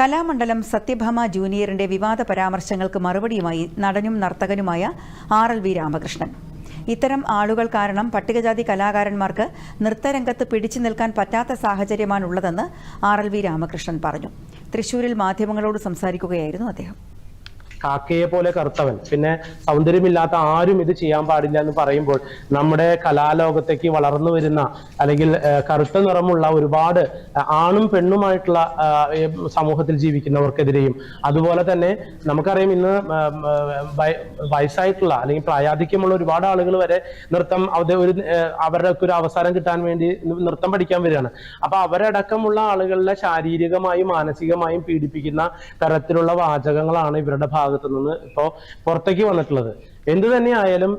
കലാമണ്ഡലം സത്യഭാമ ജൂനിയറിന്റെ വിവാദ പരാമർശങ്ങൾക്ക് മറുപടിയുമായി നടനും നർത്തകനുമായ RLV രാമകൃഷ്ണൻ. ഇത്തരം ആളുകൾ കാരണം പട്ടികജാതി കലാകാരന്മാർക്ക് നൃത്തരംഗത്ത് പിടിച്ചു നിൽക്കാൻ പറ്റാത്ത സാഹചര്യമാണുള്ളതെന്ന് RLV രാമകൃഷ്ണൻ പറഞ്ഞു. തൃശൂരിൽ മാധ്യമങ്ങളോട് സംസാരിക്കുകയായിരുന്നു അദ്ദേഹം. കാക്കയെ പോലെ കറുത്തവൻ, പിന്നെ സൗന്ദര്യമില്ലാത്ത ആരും ഇത് ചെയ്യാൻ പാടില്ല എന്ന് പറയുമ്പോൾ നമ്മുടെ കലാലോകത്തേക്ക് വളർന്നു വരുന്ന അല്ലെങ്കിൽ കറുത്ത നിറമുള്ള ഒരുപാട് ആണും പെണ്ണുമായിട്ടുള്ള സമൂഹത്തിൽ ജീവിക്കുന്നവർക്കെതിരെയും, അതുപോലെ തന്നെ നമുക്കറിയാം ഇന്ന് വയസ്സായിട്ടുള്ള അല്ലെങ്കിൽ പ്രായാധിക്യമുള്ള ഒരുപാട് ആളുകൾ വരെ നൃത്തം അവരുടെ ഒരു അവസരം കിട്ടാൻ വേണ്ടി നൃത്തം പഠിക്കാൻ വരികയാണ്. അപ്പൊ അവരടക്കമുള്ള ആളുകളെ ശാരീരികമായും മാനസികമായും പീഡിപ്പിക്കുന്ന തരത്തിലുള്ള വാചകങ്ങളാണ് ഇവരുടെ ഭാഗത്ത് നിന്ന് ഇപ്പോൾ പുറത്തേക്ക് വന്നിട്ടുള്ളത്. എന്തു തന്നെയായാലും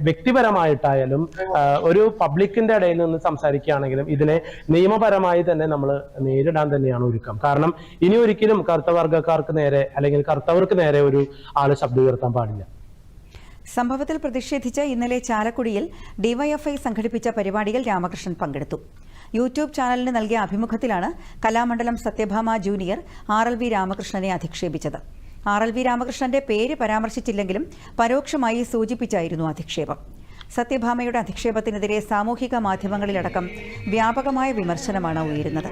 വ്യക്തിപരമായിട്ടായാലും ഒരു പബ്ലിക്കിന്റെ ഇടയിൽ നിന്ന് സംസാരിക്കുകയാണെങ്കിലും ഇതിനെ നിയമപരമായി തന്നെ നമ്മൾ നേരിടാൻ തന്നെയാണ് ഒരുക്കം. കാരണം ഇനി ഒരിക്കലും കറുത്ത വർഗ്ഗക്കാർക്ക് നേരെ അല്ലെങ്കിൽ കറുത്തവർക്ക് നേരെ ഒരു ആള് ശബ്ദം ഉയർത്താൻ പാടില്ല. സംഭവത്തിൽ പ്രതിഷേധിച്ച് ഇന്നലെ ചാലക്കുടിയിൽ DYFI സംഘടിപ്പിച്ച പരിപാടിയിൽ രാമകൃഷ്ണൻ പങ്കെടുത്തു. യൂട്യൂബ് ചാനലിന് നൽകിയ അഭിമുഖത്തിലാണ് കലാമണ്ഡലം സത്യഭാമ ജൂനിയർ RLV രാമകൃഷ്ണനെ അധിക്ഷേപിച്ചത്. RLV രാമകൃഷ്ണന്റെ പേര് പരാമർശിച്ചില്ലെങ്കിലും പരോക്ഷമായി സൂചിപ്പിച്ചായിരുന്നു അധിക്ഷേപം. സത്യഭാമയുടെ അധിക്ഷേപത്തിനെതിരെ സാമൂഹിക മാധ്യമങ്ങളിലടക്കം വ്യാപകമായ വിമർശനമാണ് ഉയരുന്നത്.